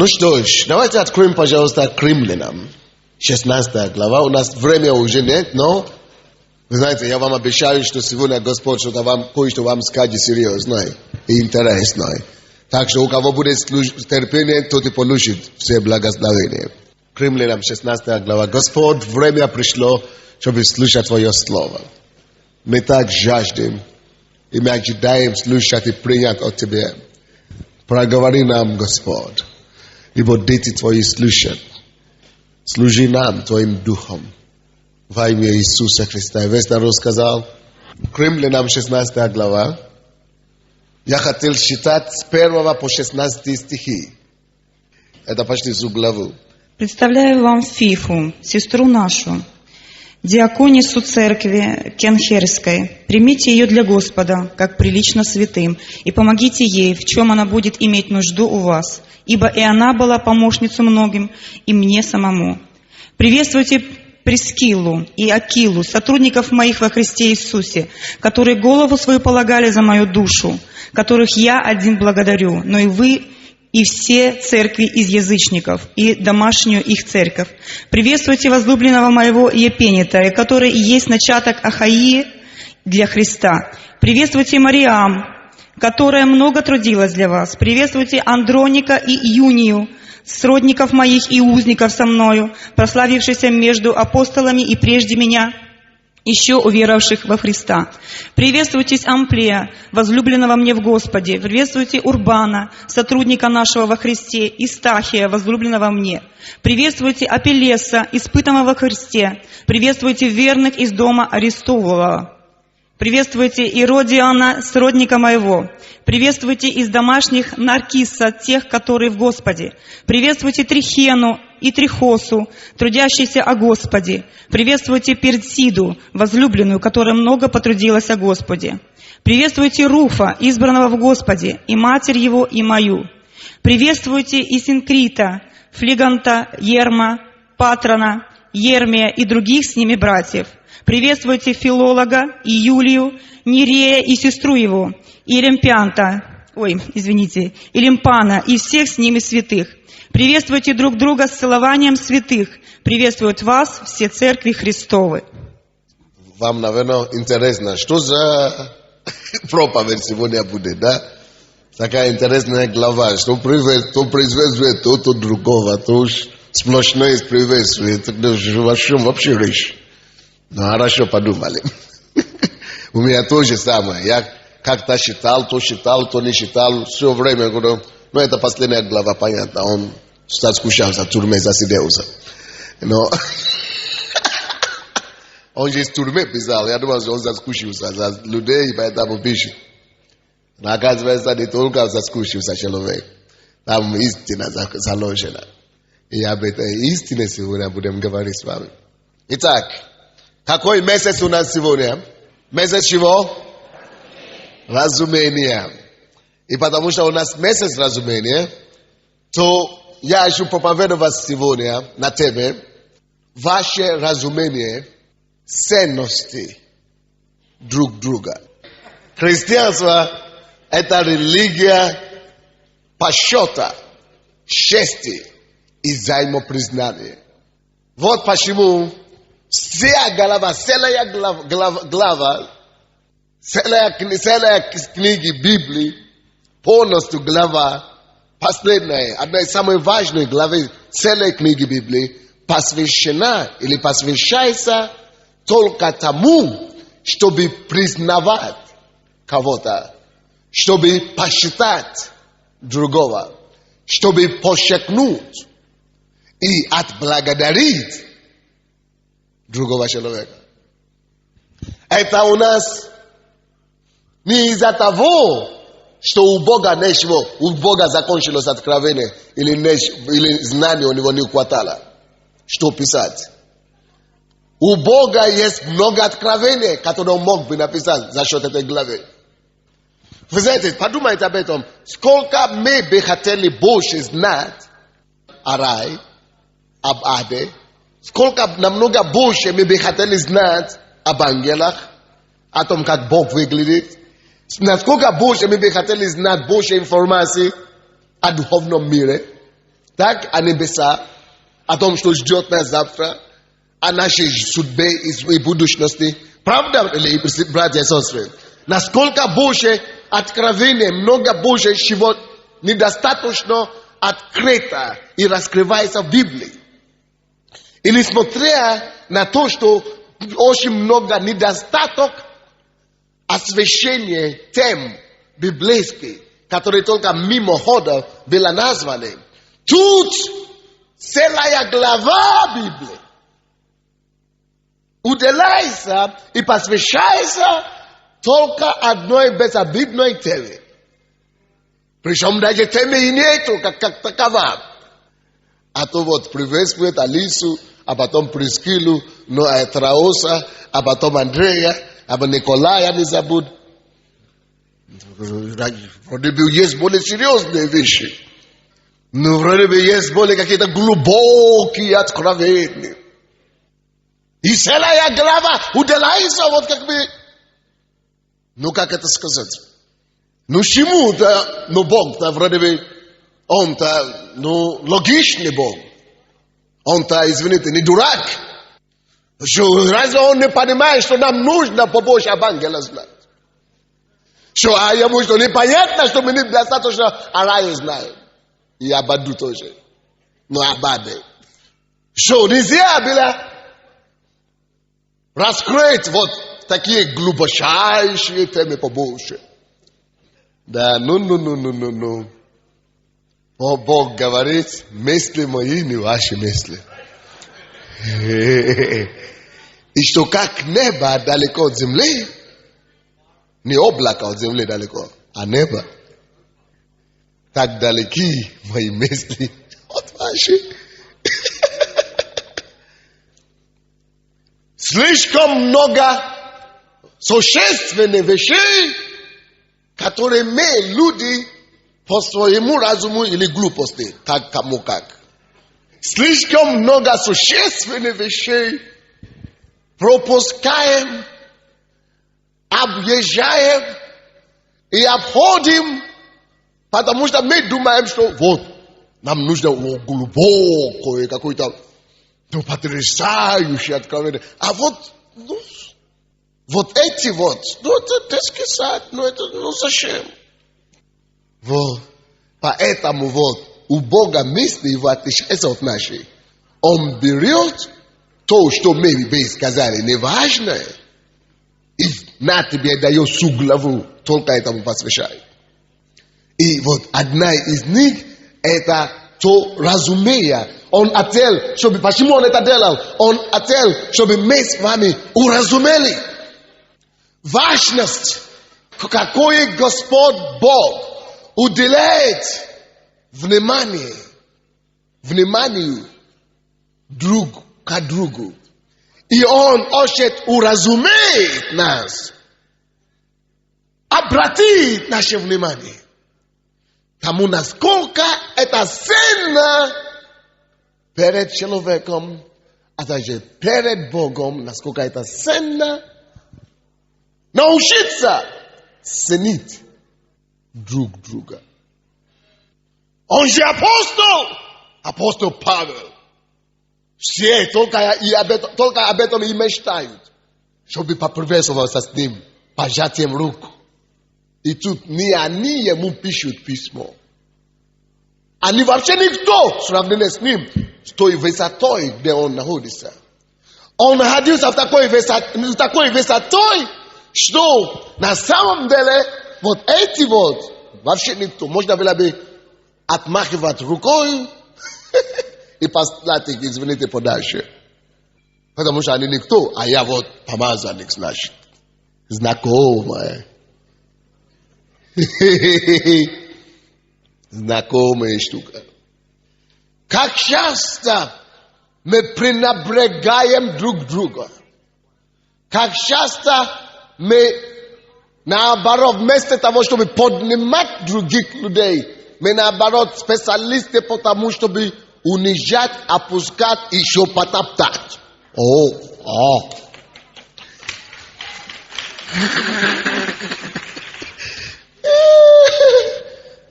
Ну что ж, давайте откроем, пожалуйста, к Римлянам. 16 глава. У нас время уже нет, но вы знаете, я вам обещаю, что сегодня Господь что-то вам, кое-что вам скажет серьезное и интересное. Так что у кого будет терпение, тот и получит все благословения. К Римлянам 16 глава. Господь, время пришло, чтобы слушать Твое Слово. Мы так жаждем, и мы ожидаем слушать и принять от Тебя. Проговори нам, Господь, ибо дети Твои слушают. Служи нам Твоим Духом. Во имя Иисуса Христа. Весь народ сказал. К Римлянам 16 глава. Я хотел читать с 1 по 16 стихи. Это почти всю главу. Представляю вам Фифу, сестру нашу, диаконису церкви Кенхерской. Примите ее для Господа, как прилично святым, и помогите ей, в чем она будет иметь нужду у вас, ибо и она была помощницей многим, и мне самому. Приветствуйте Прискиллу и Акилу, сотрудников моих во Христе Иисусе, которые голову свою полагали за мою душу, которых я один благодарю, но и вы, и все церкви из язычников, и домашнюю их церковь. Приветствуйте возлюбленного моего Епенита, который и есть начаток Ахаии для Христа. Приветствуйте Мариам, которая много трудилась для вас. Приветствуйте Андроника и Юнию, сродников моих и узников со мною, прославившихся между апостолами и прежде меня, еще уверовавших во Христа. Приветствуйтесь Амплия, возлюбленного мне в Господе. Приветствуйте Урбана, сотрудника нашего во Христе, и Стахия, возлюбленного мне. Приветствуйте Апеллеса, испытанного во Христе. Приветствуйте верных из дома Аристового. Приветствуйте Иродиана, сродника моего. Приветствуйте из домашних Наркиса, тех, которые в Господе. Приветствуйте Трихену и Трихосу, трудящихся о Господе. Приветствуйте Персиду, возлюбленную, которая много потрудилась о Господе. Приветствуйте Руфа, избранного в Господе, и матерь его, и мою. Приветствуйте Исинкрита, Флиганта, Ерма, Патрона, Ермия и других с ними братьев. Приветствуйте Филолога и Юлию, Нерея и сестру его, и Лимпана и всех с ними святых. Приветствуйте друг друга с целованием святых. Приветствуют вас все церкви Христовы. Вам, наверное, интересно, что за проповедь сегодня будет, да? Такая интересная глава, что приветствует то другого, то уж сплошное приветствует. Вообще речь. Ну, хорошо подумали. У меня то же самое. Я как-то считал, то не считал. Все время говорю, ну, это последняя глава, понятно. Он соскучился, в тюрьме засиделся. Но он же из тюрьмы писал. Я думал, что он соскучился за людей, поэтому пишет. Но оказывается, не только соскучился человек. Там истина заложена. И об этой истине сегодня будем говорить с вами. Итак, какой месяц у нас сегодня? Месяц чего? Разумение. И потому что у нас месяц разумения, то я хочу проповедовать сегодня на теме ваше разумение ценности друг друга. Христианство – это религия почета, чести и взаимопризнания. Вот почему целая глава, целая книги Библии, полностью глава, последняя, одна из самых важных глав целой книги Библии, посвящена или посвящается только тому, чтобы признавать кого-то, чтобы посчитать другого, чтобы подчеркнуть и отблагодарить другого человека. Это у нас не из-за того, что у Бога нечего, у Бога закончилось откровение или знание у него не хватало, что писать. У Бога есть много откровений, которые он мог бы написать за счет этой главы. Вы знаете, подумайте об этом. Сколько мы бы хотели больше знать о рае, об аде, сколько намного больше мы бы хотели знать об ангелах, о том, как Бог выглядит. Насколько больше мы бы хотели знать больше информации о духовном мире. Так о небесах, о том, что ждет нас завтра, о нашей судьбе и будущности. Правда ли, братья и сестры? Насколько Божье откровение, много Божьего, чего недостаточно открыто и раскрывается в Библии. И несмотря на то, что очень много недостаток освещения тем библейских, которые только мимоходом были названы, тут целая глава Библии уделяется и посвящается только одной безобидной теме. Причем даже темы и нету, как такова. А то вот приветствует Алису, а потом Прискилу, ну а Трауса, а потом Андрея, а потом Николая не забудь. Вроде бы есть более серьезные вещи. Но вроде бы есть более какие-то глубокие откровения. И целая глава уделяется вот как бы, ну как это сказать? Ну чему-то, ну Бог-то вроде бы, он-то, ну логичный Бог. Он-то, извините, не дурак. Что, разве он не понимает, что нам нужно побольше об ангелах знать? Что, а ему что, непонятно, что мы недостаточно о рае знаем? И об аду тоже. Ну, об аде. Что, нельзя было раскрыть вот такие глубочайшие темы побольше? Да, ну. О, Бог говорит, мысли мои не ваши мысли. И что как небо далеко от земли, не облако от земли далеко, а небо, так далеки мои мысли от ваших. Слишком много существенных вещей, которые мы, люди, по своему разуму или глупости, так кому как. Слишком много существенных вещей пропускаем, объезжаем и обходим, потому что мы думаем, что вот, нам нужно глубокое какое-то потрясающее откровение. А вот, ну, вот эти вот, ну это детский сад, ну это, ну зачем? Вот. Поэтому вот у Бога мысли его отличаются от нашей. Он берет то, что мы сказали, неважное, и на тебе дает всю главу, только этому посвящает. И вот одна из них, это то разумея. Он хотел, чтобы, почему он это делал? Он хотел, чтобы мы с вами уразумели важность, какой Господь Бог уделяет вниманию друг к другу. И Он хочет уразуметь нас, обратить наше внимание тому, насколько это ценно перед человеком, а также перед Богом, насколько это ценно научиться ценить друг друга. Он же апостол Павел. Все только об этом и мечтают, чтобы поприветствоваться с ним пожатием рук. И тут не они ему пишут письмо. Они вообще никто в сравнении с ним, с той высотой, где он находится. Он находился в такой высотой, что на самом деле вот эти вот вообще никто. Можно было бы отмахивать рукой и послать их, извините, подальше. Потому что они никто, а я вот помазанник, значит. Знакомая. Знакомая штука. Как часто мы пренебрегаем друг друга. Как часто мы, наоборот, вместо того, чтобы поднимать других людей, мы, наоборот, специалисты по тому, чтобы унижать, опускать и еще потоптать.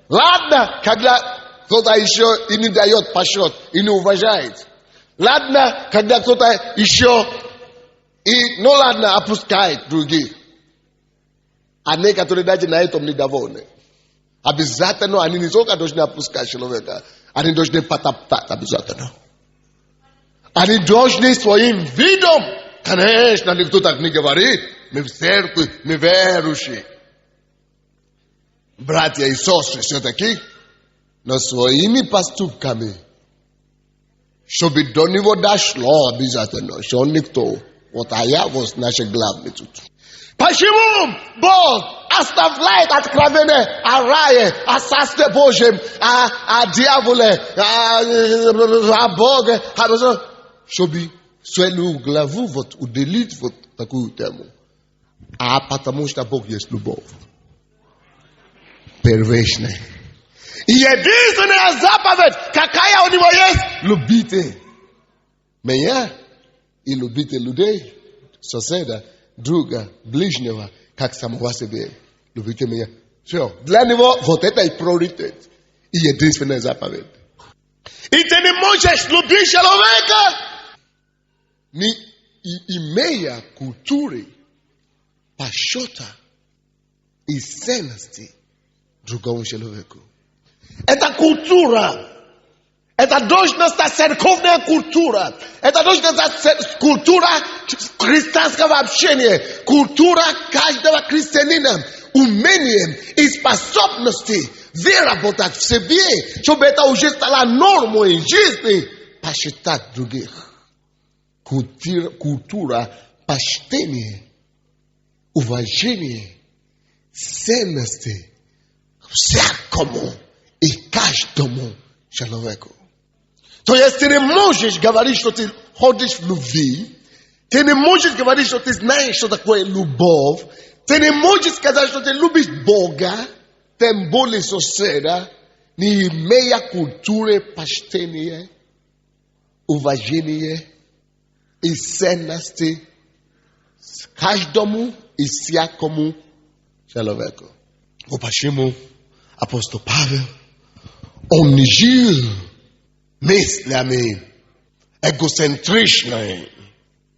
Ладно, когда кто-то еще и не дает почет, и не уважает. Ладно, когда кто-то еще и, ну ладно, опускает других. А некоторые даже на этом недовольны. Обязательно они не только должны опускать человека, они должны потоптать обязательно. Они должны своим видом, конечно, никто так не говорит, мы в церкви, мы верующие. Братья и сестры все-таки, но своими поступками, чтобы до него дошло обязательно, что он никто. Вот а я вот наши главные тут. Почему Бог оставляет откровение о рае, о Царстве Божьем, о дьяволе, о Боге, чтобы свою главу вот уделить вот такую тему? А потому что Бог есть любовь. Первичная. И единственная заповедь, какая у него есть, любите меня и любите людей, соседа, друга, ближнего, как самого себя. Любите меня. Все. Для него вот это и приоритет. И единственная заповедь. И ты не можешь любить человека, не имея культуры, почета и ценности другому человеку. Это культура. Это должна стать церковная культура. Это должна стать культура христианского общения. Культура каждого христианина. Умением и способности выработать в себе, чтобы это уже стало нормой жизни, посчитать других. Культура почтения, уважения, ценности всякому и каждому человеку. То есть ты не можешь говорить, что ты ходишь в любви, ты не можешь говорить, что ты знаешь, что такое любовь, ты не можешь сказать, что ты любишь Бога, тем более соседа, не имея культуры почтения, уважения и ценности каждому и всякому человеку. Вот почему апостол Павел, он не жил мыслями эгоцентричной,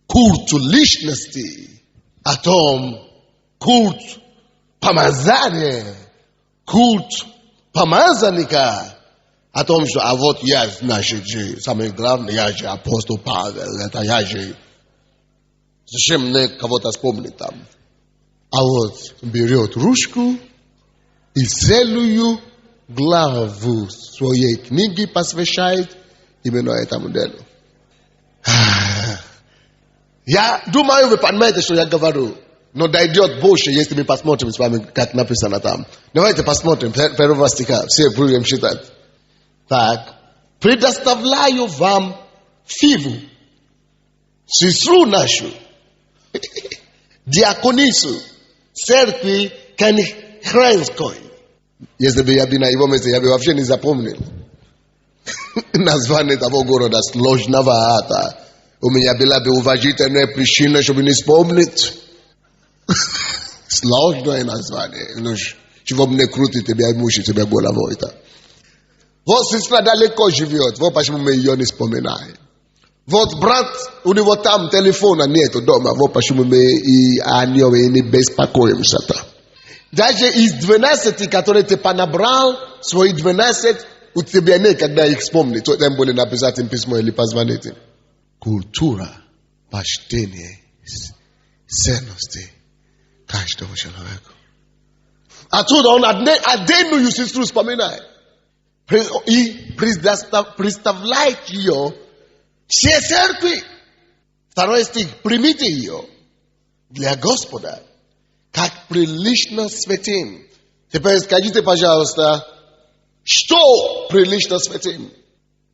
культу личности, о том, культ помазания, культ помазанника, о том, что а вот я, значит, же, самое главное, я же апостол Павел, это я же. Зачем мне кого-то вспомнить там? А вот берет ручку и целую главу своей книги посвящает именно этому делу. Я думаю, вы понимаете, что я говорю. Но дойдет больше, если мы посмотрим с вами, как написано там. Давайте посмотрим первого стиха. Все будем читать. Так. Предоставляю вам Фиву, сестру нашу, диаконису церкви Кенхерской. Если бы я был на его месте, я бы вообще не запомнил название того города сложновато. У меня была бы уважительная причина, чтобы не вспомнить. Сложное название. Ну, чего мне крутит тебя и мучит тебя головой-то. Вот сестра далеко живет, вот почему мы ее не вспоминаем. Вот брат, у него там телефона нету дома, вот почему мы и о нем и не беспокоимся-то. Даже из 12, которые ты понабрал, свои 12, у тебя некогда их вспомнить. То тем более написать им письмо или позвонить им. Культура, почтение, ценности каждого человека. Отсюда он отдельную сестру вспоминает. И представляет ее все церкви. Второй стих. Примите ее для Господа, как прилично святым. Теперь скажите, пожалуйста, что прилично святым?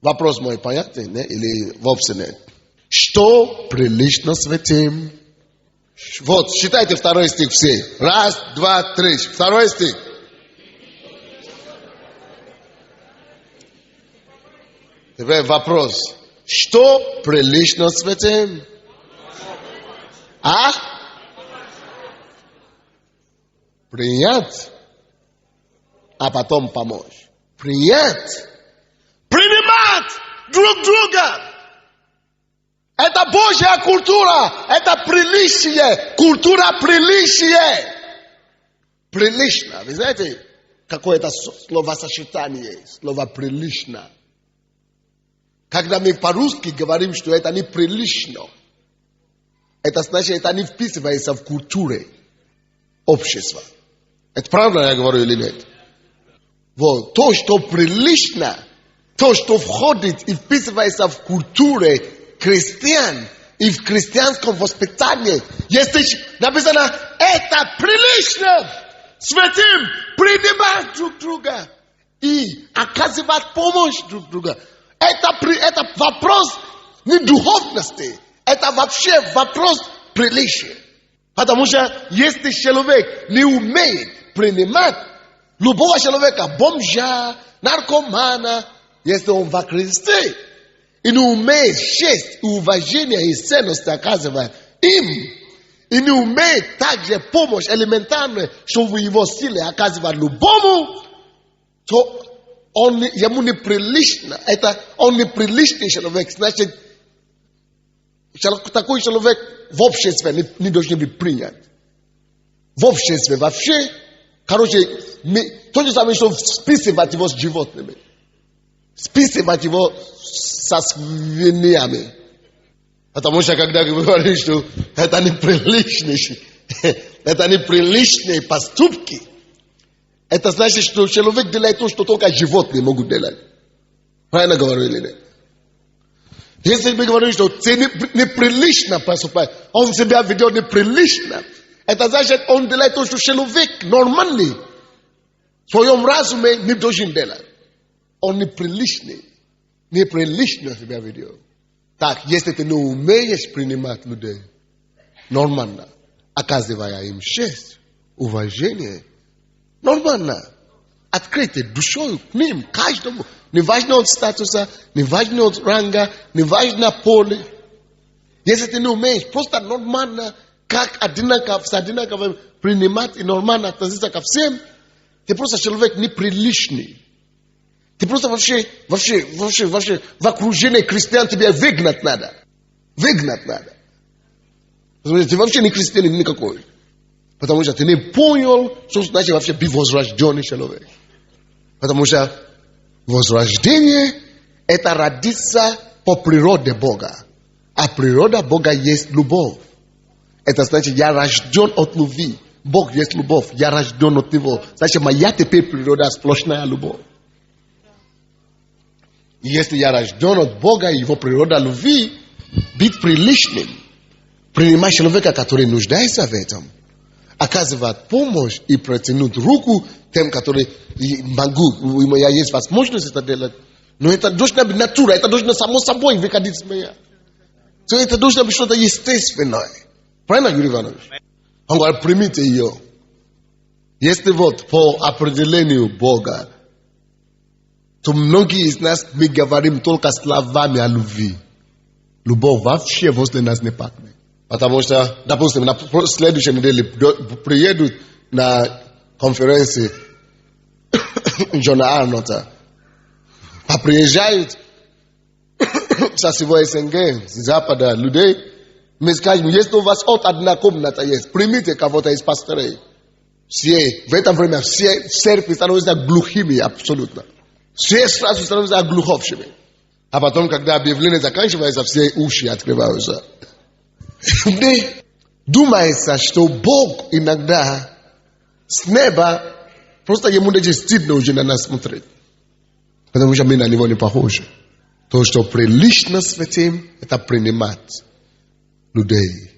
Вопрос мой понятный, не? Или вовсе нет? Что прилично святым? Вот, считайте второй стих все. Раз, два, три. Второй стих. Теперь вопрос. Что прилично святым? А? Принять, а потом помочь. Принять, принимать друг друга. Это Божья культура, это приличие, культура приличия. Прилично. Вы знаете, какое-то словосочетание есть, слово прилично. Когда мы по-русски говорим, что это неприлично, это значит, это не вписывается в культуру общества. Это правда я говорю или нет? Вот. То, что прилично, то, что входит и вписывается в культуру христиан и в христианском воспитании, если написано, это прилично святым принимать друг друга и оказывать помощь друг другу. Это вопрос не духовности, это вообще вопрос приличия. Потому что если человек не умеет принимать любого человека, бомжа, наркомана, если он во Христе, и не умеет честь, уважение и ценность оказывать им, и не умеет также помощь элементарную, чтобы в его силе оказывать любому, то ему неприлично, он неприличный человек, значит, такой человек в обществе не должен быть принят. В обществе вообще, короче, то же самое, что списывать его с животными. Списывать его со свиньями. Потому что когда говоришь, что это неприличные поступки, это значит, что человек делает то, что только животные могут делать. Правильно говорю или нет? Если мы говорим, что ты неприлично поступает, он себя ведет неприлично, это значит, он делает то, что человек нормальный в своем разуме не должен делать. Он неприличный себя ведет. Так, если ты не умеешь принимать людей нормально, оказывая им честь, уважение, нормально, открыто, душой к ним, каждому, неважно от статуса, неважно от ранга, неважно поле. Если ты не умеешь, просто нормально, как одинаково принимать и нормально относиться ко всем, ты просто человек неприличный. Ты просто вообще в окружении христиан тебе выгнать надо. Выгнать надо. Ты вообще не христианин никакой. Потому что ты не понял, что значит вообще быть возрожденный человек. Потому что возрождение – это родиться по природе Бога. А природа Бога есть любовь. Это значит, я рожден от любви. Бог есть любовь. Я рожден от Него. Значит, моя теперь природа сплошная любовь. И если я рожден от Бога и Его природа любви, быть приличным, принимать человека, который нуждается в этом, оказывать помощь и протянуть руку тем, которые могу, у меня есть возможность это делать. Но это должна быть натура, это должно само собой выходить из меня. То это должно быть что-то естественное. Правильно, Юрий Иванович? Он говорит, примите ее. Если вот по определению Бога, то многие из нас мы говорим только словами о любви. Любовь вообще возле нас не пахнет. Потому что, допустим, на следующей неделе приедут на конференции Джона Арнольда. Приезжают со всего СНГ, с Запада людей. Мы скажем, если у вас от одна комната есть, примите кого-то из пасторей. Все, в это время все в церкви становятся глухими абсолютно. Все сразу становятся глуховшими. А потом, когда объявление заканчивается, все уши открываются. Думается, что Бог иногда с неба просто ему даже стыдно уже на нас смотреть. Потому что мы на него не похожи. То, что прилично святым, это принимать людей.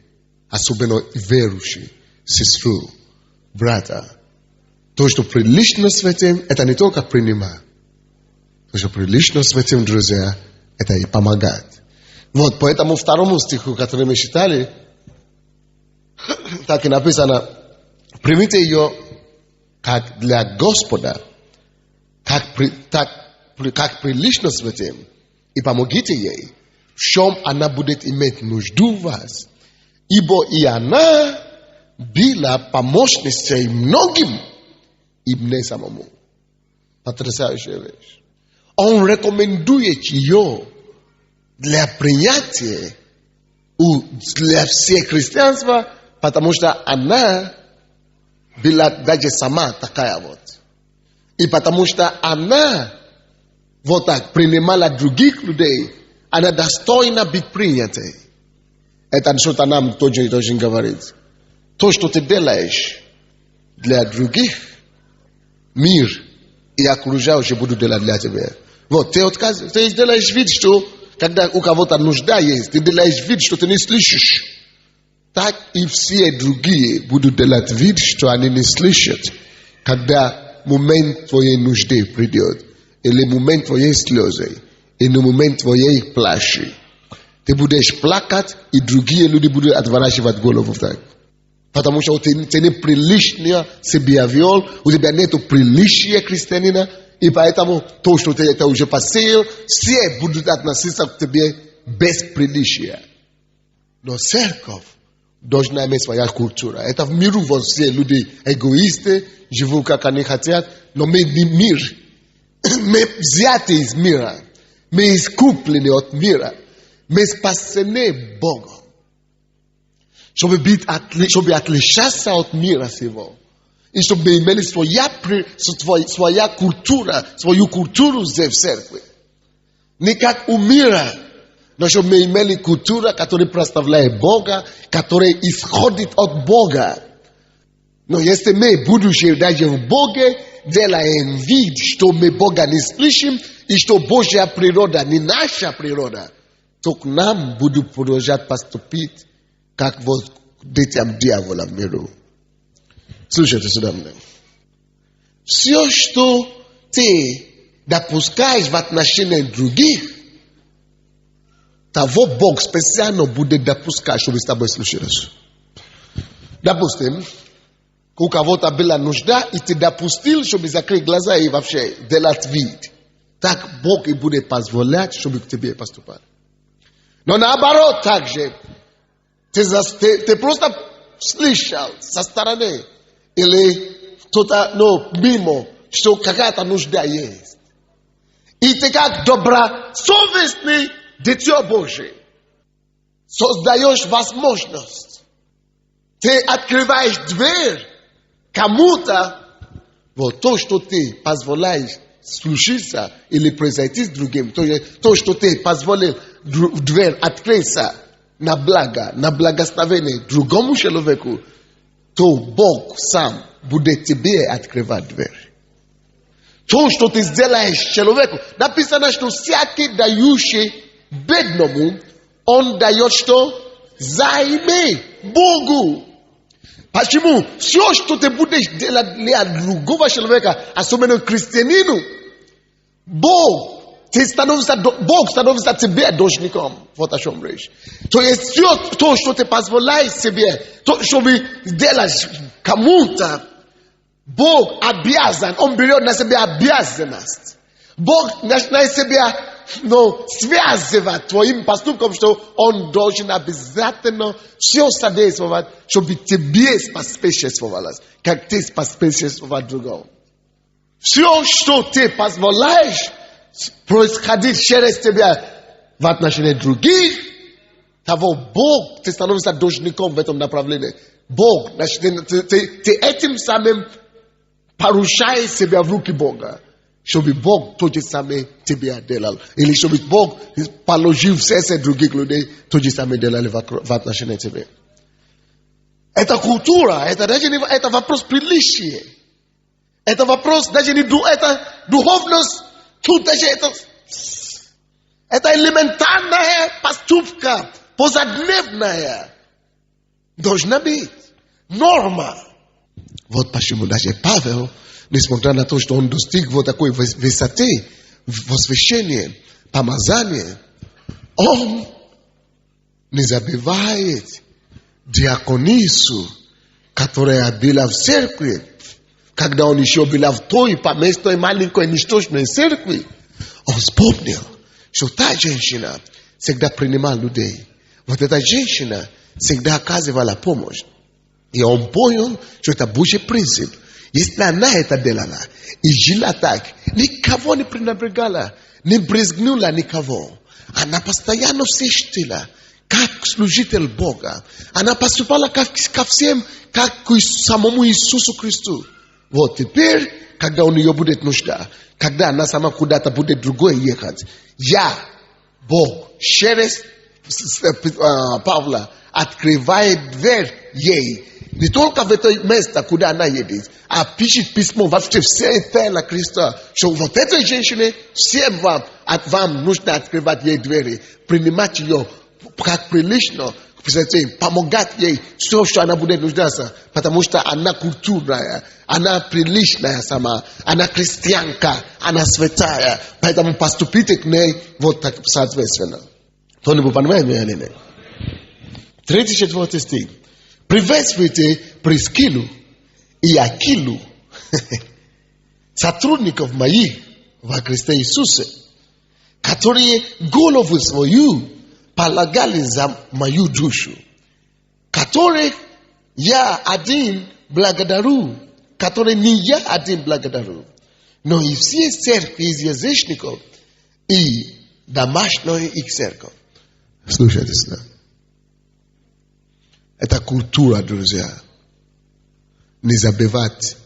Особенно верующих, сестру, брата. То, что прилично святым, это не только принимать. То, что прилично святым, друзья, это и помогать. Вот, по этому второму стиху, который мы читали, так и написано, примите ее как для Господа, как прилично святым, и помогите ей, в чем она будет иметь нужду в вас. Ибо и она была помощницей многим, и мне самому. Потрясающая вещь. Он рекомендует ее для принятия для всех христианства, потому что она была даже сама такая вот. И потому что она вот так принимала других людей, она достойна быть принятой. Это что-то нам тоже говорит. То, что ты делаешь для других, мир и окружающие будут делать для тебя. Вот, ты делаешь вид, что когда у кого-то нужда есть, ты делаешь вид, что ты не слышишь. Так и все другие будут делать вид, что они не слышат, когда момент твоей нужды придет, или момент твоей слезы, или момент твоей плачи. Ты будешь плакать, и другие люди будут отворачивать голову так. Потому что ты не приличный себя вел, у тебя нет приличия христианина, и поэтому то, что ты это уже посеял, все будут относиться к тебе без приличия. Но церковь должна иметь своя культура. Это в миру вот все люди эгоисты, живут как они хотят, но мы не мир. Мы взяты из мира. Мы искуплены от мира. Мы спасены Богом. Чтобы отличаться от мира сего. И чтобы имели своя культура, свою культуру здесь в церкви. Не как у мира, но чтобы мы имели культуру, которая прославляет Бога, которая исходит от Бога. Но если мы, будучи даже в Боге, делаем вид, что мы Бога не слышим, и что Божья природа не наша природа, то к нам будут продолжать поступить, как вот детям дьявола в миру. Слушайте сюда меня. Все, что ты допускаешь в отношении других, того Бог специально будет допускать, чтобы с тобой случилось. Допустим, у кого-то была нужда, и ты допустил, чтобы закрыть глаза и вообще делать вид. Так Бог и будет позволять, чтобы к тебе поступали. Но наоборот также, ты просто слышал со стороны, или кто-то мимо, что какая-то нужда есть. И ты как добросовестный дитё Божие создаешь возможность. Ты открываешь дверь кому-то, вот то, что ты позволяешь случиться или произойти с другим, то, что ты позволил дверь открыться на благо, на благословение другому человеку, то Бог сам будет тебе открывать дверь. То, что ты сделаешь человеку, написано, что всякий дающий бедному, он дает что? Взаймы Богу. Почему? Все, что ты будешь делать для другого человека, особенно христианину, Бог становится тебе должником. Вот о чем речь. То есть все то, что ты позволяешь себе, то, что вы делаешь кому-то, Бог обязан, Он берет на себя обязанность. Бог на себя связывать твоим поступком, что Он должен обязательно все содействовать, чтобы тебе споспешествовалось, как ты споспешествовал другому. Все, что ты позволяешь происходить через тебя в отношении других, того Бог, ты становишься должником в этом направлении. Бог, значит, ты этим самым поручаешь себя в руки Бога, чтобы Бог то же самое тебе делал. Или чтобы Бог положил в сердце других людей, то же самое делали в отношении тебя. Это культура, это вопрос приличия. Это вопрос даже не это духовность, тут даже это элементарная поступка, повседневная. Должна быть норма. Вот почему даже Павел, несмотря на то, что он достиг вот такой высоты в освящении, помазания, он не забывает диаконису, которая была в церкви, когда он еще был в той поместной маленькой ничтожной церкви. Он вспомнил, что та женщина всегда принимала людей. Вот эта женщина всегда оказывала помощь. И он понял, что это Божий принцип. Если она это делала, и жила так, никого не пренебрегала, не брезгнула никого. Она постоянно все чтила, как служитель Бога. Она поступала ко всем, как к самому Иисусу Христу. Вот теперь, когда у нее будет нужда, когда она сама куда-то будет другое ехать, Бог, через Павла, открывает дверь ей. Не только в это место, куда она едет, а пишет письмо вообще все тело Христа, что вот этой женщине, всем вам нужно открывать ей двери, принимать ее как прилично, помогать ей все, что она будет нуждаться, потому что она культурная, она приличная сама, она христианка, она святая, поэтому поступите к ней вот так соответственно. Кто-нибудь понимает меня или нет? 34 стих. Приветствуйте Прискилу и Акилу, сотрудников моих во Христе Иисусе, которые голову свою полагали за мою душу, которых я один благодарю, которые не я один благодарю, но и все церкви из язычников и домашняя их церковь. Слушайте сюда. Это культура, друзья. Не забывать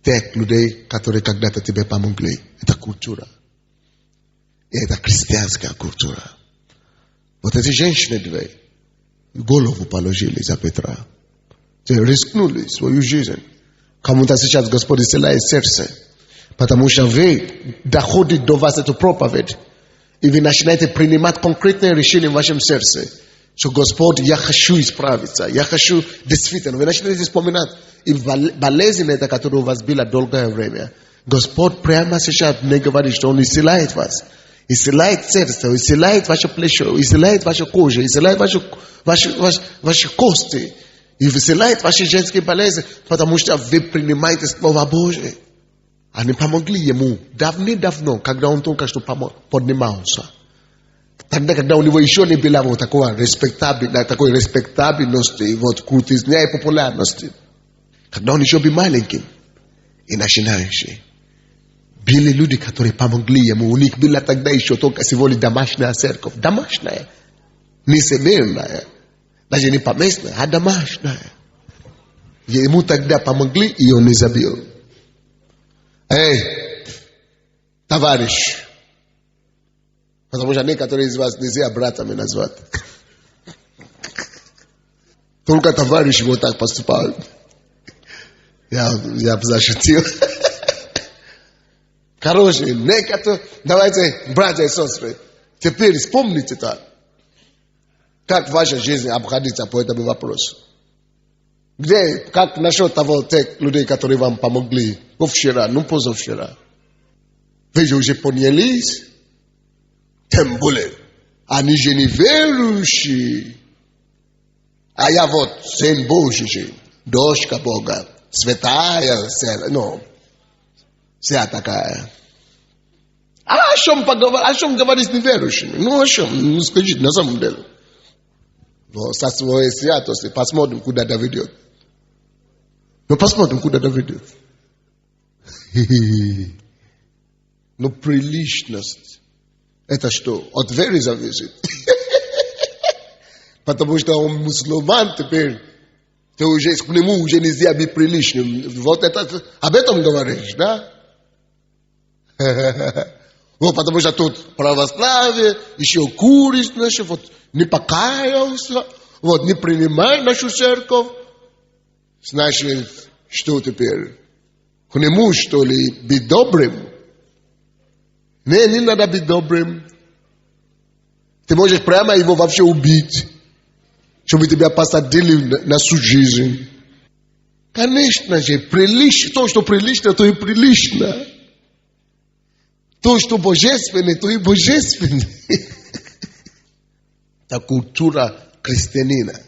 тех людей, которые когда-то тебе помогли. Это культура. И это христианская культура. Вот эти женщины две голову положили за Петра. Рискнули свою жизнь. Кому-то сейчас Господь исцеляет сердце. Потому что вы доходит до вас эту проповедь. И вы начинаете принимать конкретные решения в вашем сердце. Что Господь, я хочу исправиться, я хочу действительно. Вы начинаете вспоминать, и болезнь это, которая у вас была долгое время. Господь прямо сейчас не говорит, что Он исцеляет вас. Исцеляет сердце, исцеляет ваше плечо, исцеляет вашу кожу, исцеляет ваши кости. И исцеляет ваши женские болезни, потому что вы принимаете Слово Божие. Они помогли Ему давно, когда Он только что поднимался. Тогда, когда у него еще не было вот такой респектабельности, вот крутизны и популярности. Когда он еще был маленьким и начинающий. Были люди, которые помогли ему. У них была тогда еще только всего лишь домашняя церковь. Домашняя. Не семейная. Даже не поместная, а домашняя. Ему тогда помогли, и он не забил. Эй, товарищ. Потому что некоторые из вас нельзя братами назвать. Только товарищи вот так поступают. Я зашутил. Короче, некоторые, давайте, братья и сестры, теперь вспомните так, как ваша жизнь обходится по этому вопросу. Как насчет того, тех людей, которые вам помогли вчера, позавчера. Вы же уже понялись. Тем более, они же не верующие. А я вот сын Божий, дочка Бога, святая, вся такая. О чем говорить с неверующими? О чем? Скажите, на самом деле. Но со своей святости посмотрим, куда это ведет. Посмотрим, куда это ведет. Но приличность. Это что? От веры зависит. Потому что он мусульман теперь. Ты уже, к нему уже нельзя быть приличным. Вот это, об этом говоришь, да? Вот потому что тут православие, еще куришь, вот не покаялся, вот не принимай нашу церковь. Значит, что теперь? К нему, что ли, быть добрым? Не надо быть добрым. Ты можешь прямо его вообще убить, чтобы тебя посадили на всю жизнь. Конечно же, прилично, то, что прилично, то и прилично. То, что божественно, то и божественно. Это культура христианина.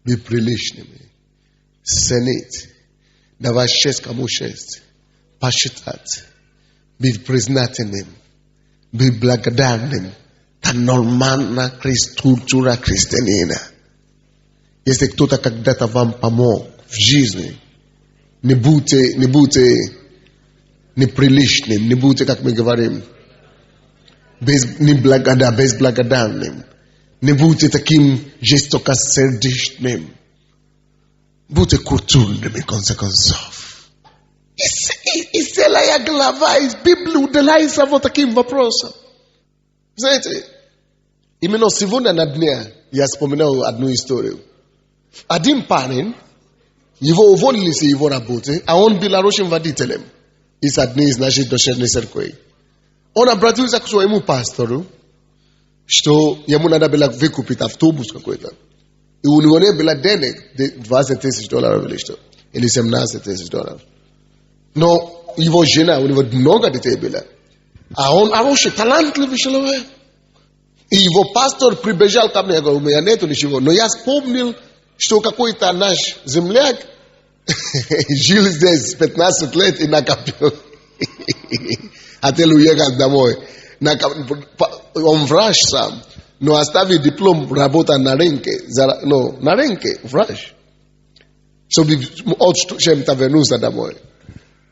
Быть приличными. Ценить. Давать честь кому честь. Посчитать. Быть признательным, быть благодарным. Это нормальная культура христианина. Если кто-то когда-то вам помог в жизни, не будьте неприличным, не будьте, как мы говорим, безблагодарным, не будьте таким жестокосердечным, будьте культурными, в конце концов. И целая глава из Библии уделяется вот таким вопросам. Знаете, именно сегодня на дне я вспоминал одну историю. Один парень, его уволили с его работы, а он был хорошим водителем из одной из наших дочерних церквей. Он обратился к своему пастору, что ему надо было выкупить автобус какой-то. И у него не было денег, $20,000 или что, или $17,000. Но его жена, у него много детей было. А он хороший, талантливый человек. И его пастор прибежал ко мне и говорил, у меня нету ничего. Но я вспомнил, что какой-то наш земляк жил здесь 15 лет и накопил. Хотел уехать домой. Он врач сам, но оставил диплом, работа на рынке. На рынке, врач. Чтобы от чем-то вернуться домой.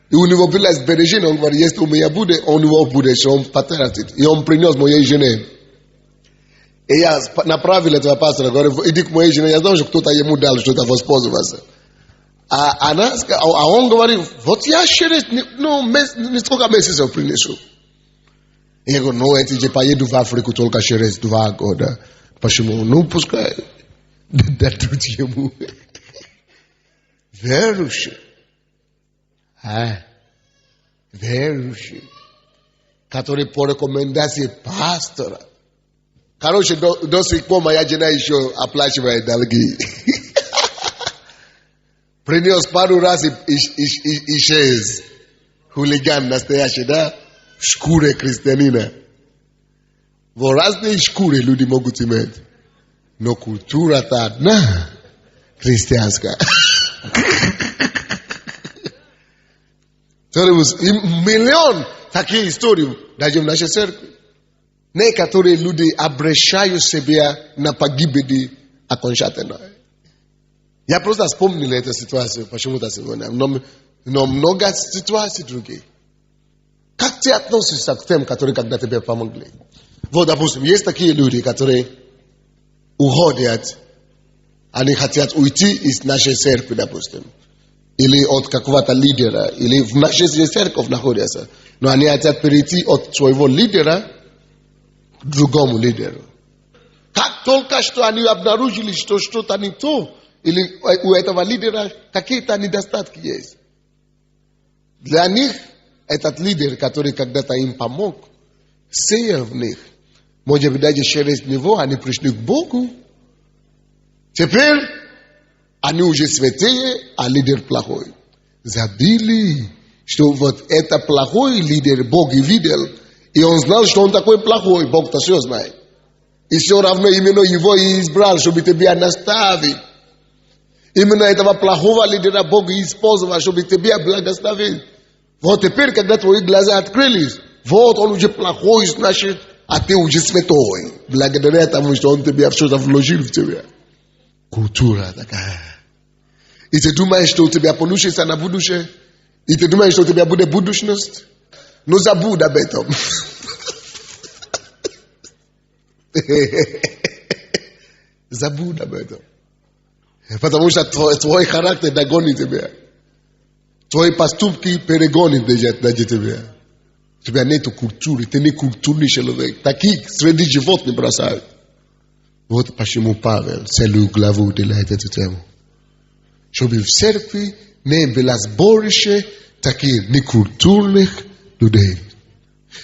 И у него было сбережение, он говорит, если у меня будет, у него будет, что он потратит. И он принес моей жене. И я направил этого пастора, говорю, иди к моей жене, я знаю, что кто-то ему дал что-то воспользоваться. А он говорит, вот я через несколько месяцев принесу. И я говорю, я тебе поеду в Африку только через 2 года. Почему? Пускай дадут ему. Верующий. Верующий. Который по рекомендации пастора. Короче, до сих пор моя жена еще оплачивает долги. Принес пару раз и исчез. Хулиган настоящий, да? В шкуре христианина. В разные шкуры люди могут иметь. Но культура-то одна. Христианская. Миллион таких историй даже в нашей церкви. Некоторые люди обращают себя на погибель окончательно. Я просто вспомнил эту ситуацию почему-то сегодня. Но много ситуаций других. Как ты относишься к тем, которые когда тебе помогли? Вот, допустим, есть такие люди, которые уходят, они хотят уйти из нашей церкви, допустим. Или от какого-то лидера, или в нашей церкви находятся. Но они хотят перейти от своего лидера к другому лидеру. Как только что они обнаружили, что что-то не то, или у этого лидера какие-то недостатки есть. Для них этот лидер, который когда-то им помог, сеял в них. Может быть, даже через него они пришли к Богу. Теперь они уже святые, а лидер плохой. Забыли, что вот это плохой лидер Бог и видел, и он знал, что он такой плохой, Бог-то все знает. И все равно именно его и избрал, чтобы тебя наставить. Именно этого плохого лидера Бог использовал, чтобы тебя благословить. Вот теперь, когда твои глаза открылись, вот он уже плохой, значит, а ты уже святой. Благодаря тому, что он тебя что-то вложил в тебя. Культура такая. И ты думаешь, что у тебя получится на будущее? И ты думаешь, что у тебя будет будущность? Ну, забудь об этом. Забудь об этом. Потому что твой характер догонит тебя. Твои поступки перегонят даже тебя. У тебя нет культуры, ты не культурный человек. Таких среди животных бросают. Вот почему Павел целую главу уделяет эту тему. Чтобы в церкви не было сборище таких некультурных людей.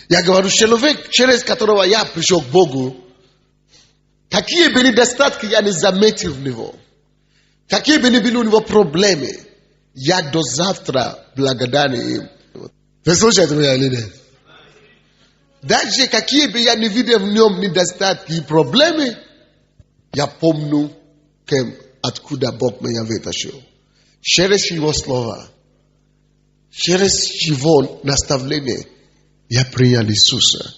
Я говорю, человек, через которого я пришел к Богу, какие бы недостатки я не заметил в него, какие бы ни были у него проблемы, я до завтра благодарен им. Вы слушаете меня или нет? Даже какие бы я не видел в нем недостатки и проблемы, я помню, откуда Бог меня вытащил. Через его слова, через его наставление, я принял Иисуса.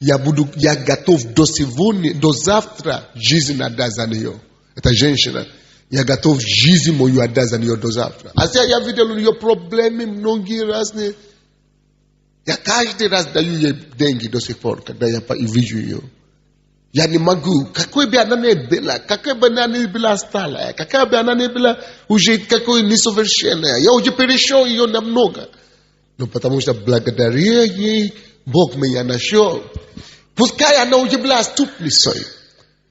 Я готов до сегодня, до завтра жизнь отдать за нее. Это женщина. Я готов жизнь мою отдать за нее до завтра. А я видел у нее проблемы многие разные. Я каждый раз даю ей деньги до сих пор, когда я вижу ее. Я не могу. Какой бы она ни была, какая бы она ни была стала, какая бы она ни была уже какой несовершенная. Я уже перешел ее намного. Но потому что благодаря ей Бог меня нашел. Пускай она уже была отступницей.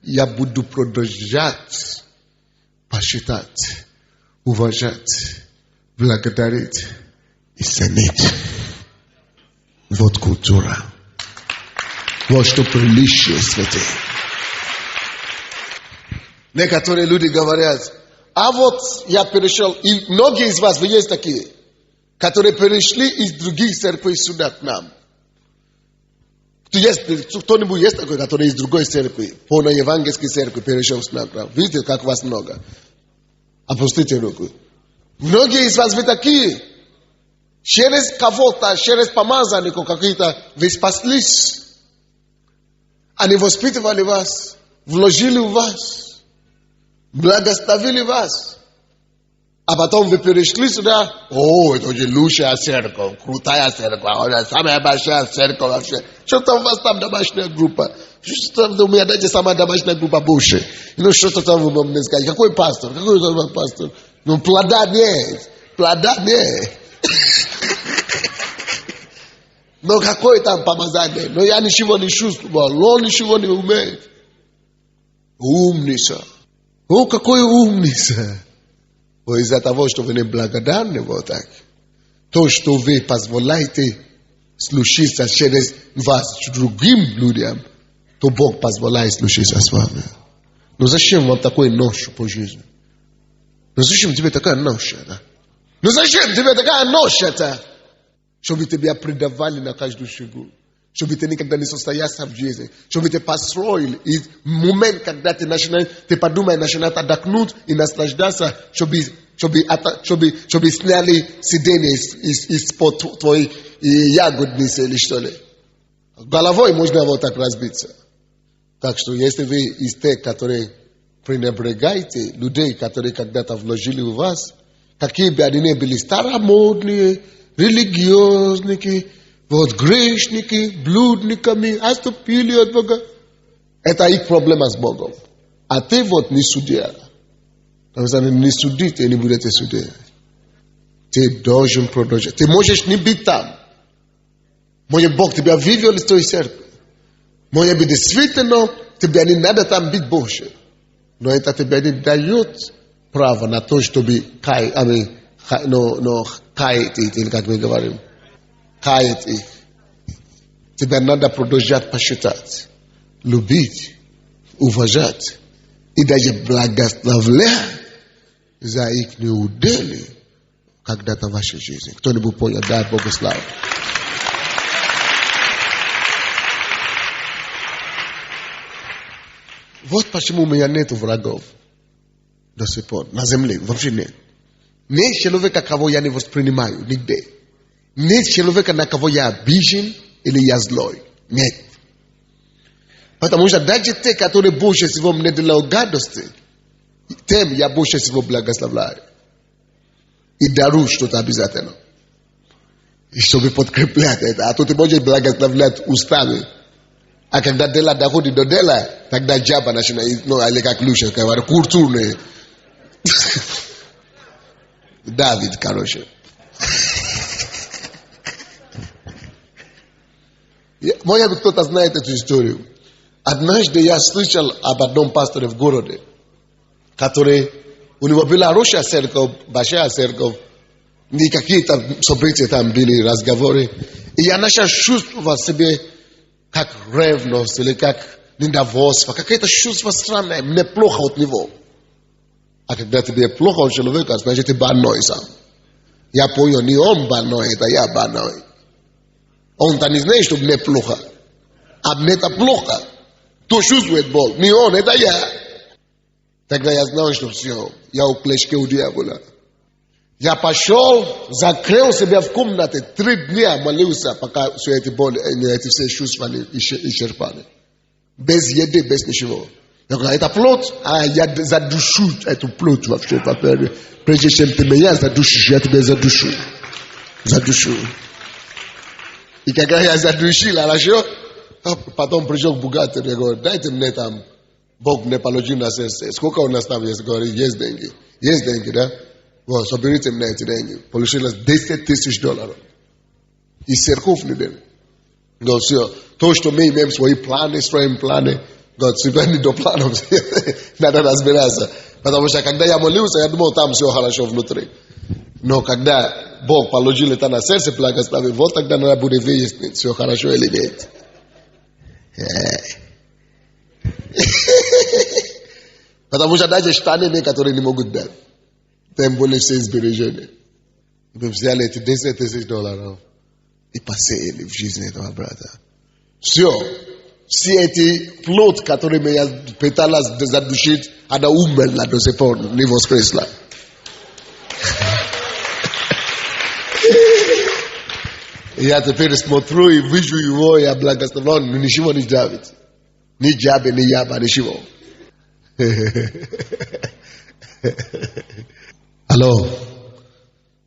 Я буду продолжать почитать, уважать, благодарить и ценить. Вот культура. Вот что приличие святых. Некоторые люди говорят, а вот я перешел, и многие из вас, вы есть такие, которые перешли из других церквей сюда к нам. Кто-нибудь есть такой, который из другой церкви, полной евангельской церкви, перешел к нам? Видите, как вас много? Опустите руку. Многие из вас вы такие. Через кого-то, через помазанников какие-то, вы спаслись. Они воспитывали вас, вложили в вас, благословили вас. А потом вы перешли сюда, это очень лучшая церковь, крутая церковь, самая большая церковь вообще. Что там у вас там домашняя группа? Что там у меня, дайте самая домашняя группа больше. Ну что-то там вы мне сказать. Какой пастор? Какой там пастор? Ну плода нет. Но какое там помазание? Но я ничего не чувствовал, он ничего не умеет. Умница. О, какой умница. Из-за того, что вы не благодарны вот так. То, что вы позволяете случиться через вас другим людям, то Бог позволяет случиться с вами. Но зачем вам такой нож по жизни? Ну зачем тебе такая ноша, да? Ну зачем тебе такая ноша-то? Чтобы тебя предавали на каждую шагу. Чтобы ты никогда не состоялся в жизни. Чтобы ты построил. И момент, когда ты подумаешь начинать отдохнуть и наслаждаться, чтобы сняли сиденье из-под твоей ягодницы или что ли. Головой можно вот так разбиться. Так что, если вы из тех, которые пренебрегаете людей, которые когда-то вложили в вас, какие бы они ни были старомодные, религиозники, вот грешники, блудниками, отступили от Бога. Это их проблема с Богом. А ты вот не судья. Потому что не судите, не будете судить. Ты должен продолжать. Ты можешь не быть там. Может, Бог тебя вывел из той церкви. Может быть, действительно, тебе не надо там быть больше. Но это тебе не дает право на то, чтобы каять их, или как мы говорим, каять их. Тебе надо продолжать посчитать, любить, уважать и даже благословлять за их неудели когда-то в вашей жизни. Кто-нибудь понял, дай Богу славу. Вот почему у меня нет врагов до сих пор на земле. Вообще нет. Нет человека, кого я не воспринимаю нигде. Нет человека, на кого я обижен или я злой. Нет. Потому что даже те, которые больше всего мне делают гадости, тем я больше всего благословляю. И дарю что-то обязательно. И чтобы подкреплять это. А то ты можешь благословлять устами. А когда дело доходит до дела, тогда джаба начинает, или как Люша, культурные. Давид, короче. Может быть, кто-то знает эту историю. Однажды я слышал об одном пасторе в городе, который, у него была хорошая церковь, большая церковь, и какие-то события там были, разговоры. И я начал чувствовать себе как ревность или как недовольство, какое-то чувство странное, мне плохо от него. А когда тебе плохо от человека, значит ты больной сам. Я понял, не он больной, это я больной. Он-то не знает, что мне плохо. А мне-то плохо. Кто чувствует боль? Не он, это я. Тогда я знал, что все, я у клешки у дьявола. Я пошел, закрыл себя в комнате, 3 дня молился, пока все эти боли, эти все чувства исчерпали. Без еды, без ничего. Это плод, я за душу эту плод вообще. Прежде чем ты меня задушишь, я тебя задушу. Задушу. И когда я задушил, хорошо, потом пришел бухгалтер, я говорю, дайте мне там, Бог мне положил на сердце. Сколько у нас там есть? Говорит, есть деньги. Есть деньги, да? Вот, соберите мне эти деньги. Получилось $10 000. И церковный день. Говорит, все. То, что мы имеем свои планы, строим планы, говорит, себя не до планов. Надо разбираться. Потому что когда я молился, я думал, там все хорошо внутри. Но когда Бог положил это на сердце, благословил, вот тогда надо будет выяснить, все хорошо или нет. Потому что даже штаны некоторые не могут дать. Тем более все сбережения. Мы взяли эти $10 000 и посеяли в жизни этого брата. Все эти плод, которыми я пыталась задушить, она умерла до сих пор, не воскресла. Я теперь смотрю и вижу его, я благословлю, но ничего не давит. Ни джаби, ни яба, ничего. Алло.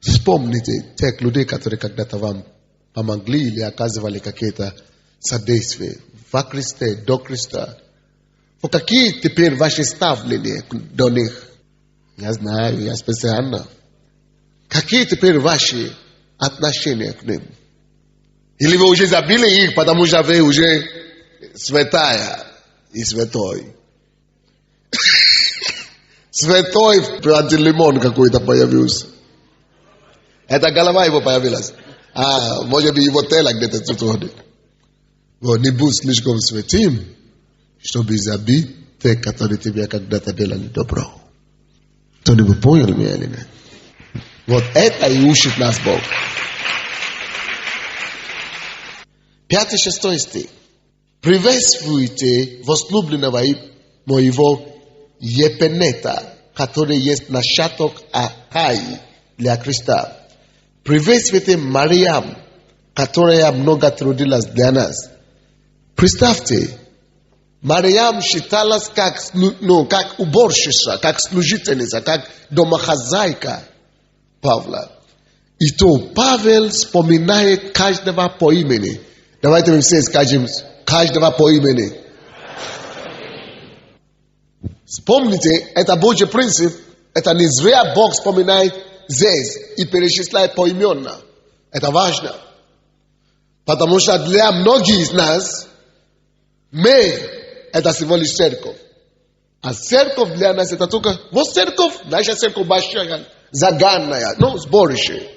Вспомните тех людей, которые когда-то вам помогли или оказывали какие-то содействия во Христе, до Христа. Какие теперь ваши ставления до них? Я знаю, я специально. Какие теперь ваши отношения к ним? Или вы уже забили их, потому что вы уже святая и святой? Святой антилимон какой-то появился. Это голова его появилась. Может быть, его тело где-то тут ходит. Вот, не будь слишком святым, чтобы забить те, которые тебе когда-то делали добро. Кто-нибудь понял меня или нет? Вот это и учит нас Бог. 5-6 стих. Приветствуйте возлюбленного моего Епенета, который есть начаток Ахаи для Христа. Приветствуйте Мариам, которая много трудилась для нас. Представьте, Мариам считалась как уборщица, как служительница, как домохозяйка Павла. И то Павел вспоминает каждого по имени. Давайте мы все скажем каждого по имени. Вспомните, это Божий принцип. Это не зря Бог вспоминает здесь и перечисляет поименно. Это важно. Потому что для многих из нас мы это всего лишь церковь. А церковь для нас это только вот церковь, наша церковь большая, заганная, сборище.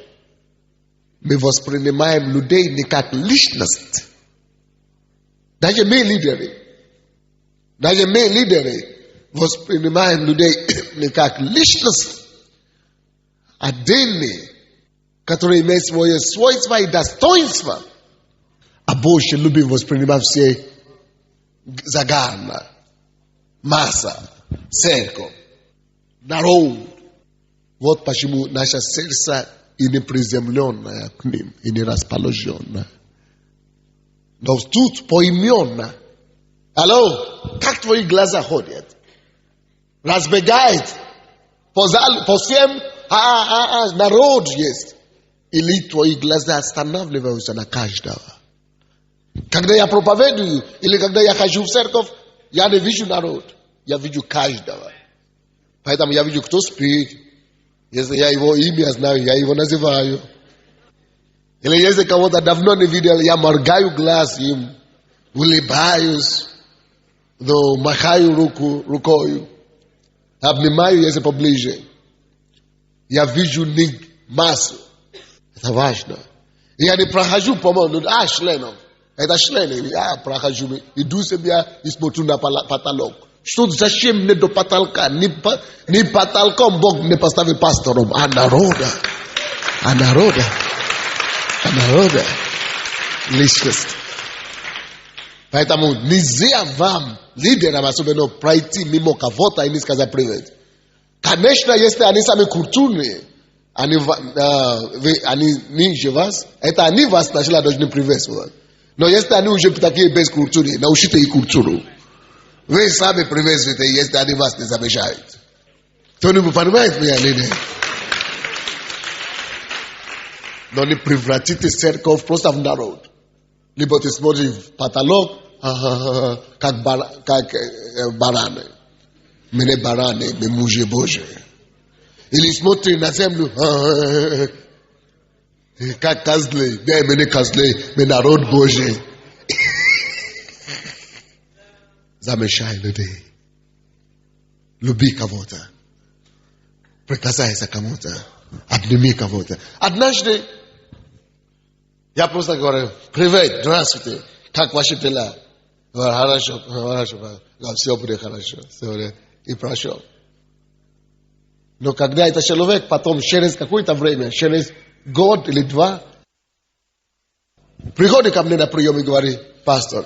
Мы воспринимаем людей не как личность. Даже мы лидеры воспринимаем людей не как личность, отдельные, которые имеют свои свойства и достоинства. А больше любим воспринимать все заганно. Масса, церковь, народ. Вот почему наше сердце и не приземленное к ним, и не расположенное. Но тут поименно. Алло, как твои глаза ходят? Разбегает. По всем народ есть. Или твои глаза останавливаются на каждого. Когда я проповедую, или когда я хожу в церковь, я не вижу народ. Я вижу каждого. Поэтому я вижу, кто спит. Если я его имя знаю, я его называю. Или если кого-то давно не видел, я моргаю глаз им, улыбаюсь, махаю рукой, обнимаю, если поближе. Я вижу массу. Это важно. Я не прохожу по-моему, членов. Это члены. Я прохожу, иду себе и смотрю на потолок. Что зачем мне до потолка? Не потолком Бог не поставил пастором, а народа. Личность. Поэтому нельзя вам, лидерам особенно, пройти мимо кого-то и не сказать привет. Конечно, если они сами культурные, они ниже вас, это они вас сначала должны приветствовать. Но если они уже такие без культуры, научите их культуру. Вы сами привезете, если они вас не замешают. Кто-нибудь понимает меня или нет? Но не превратите церковь просто в народ. Либо ты смотришь в потолок, как бараны. Мы не бараны, мы мужи Божии. Или смотри на землю, как козлы. Да, мы не козлы, мы народ Божий. Замешай людей. Люби кого-то. Прикасайся кому-то. Обними кого-то. Однажды я просто говорю: привет, здравствуйте, как ваши дела? Хорошо, хорошо, все будет хорошо. И прошел. Но когда этот человек потом через какое-то время, через год или два, приходит ко мне на прием и говорит: пастор,